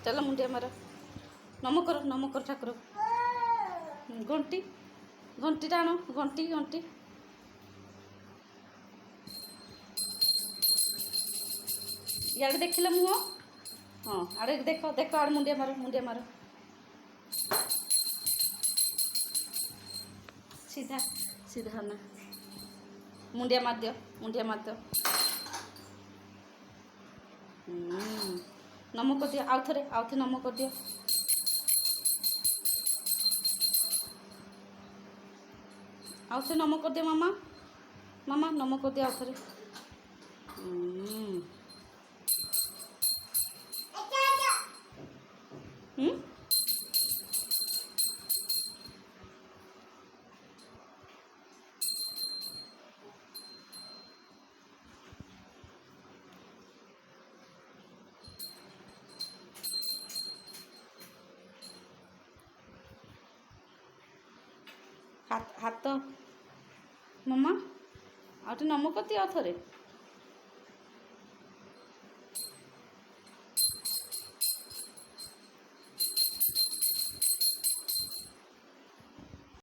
चल मुंडिया मार नम कर ठाकुर घंटी घंटी टाण घंटी घंटी इे देखिले मुह हाँ आड़े देख देख आड़ मुंडिया मार सीधा सीधा ना मुंडिया मार दियो नम कर दियो आउ थे नम कर दियो आउ थे नम कर दियो मामा नम कर दियो आउ थे हाथ मामा आउ थे नम कर दियो आउ थे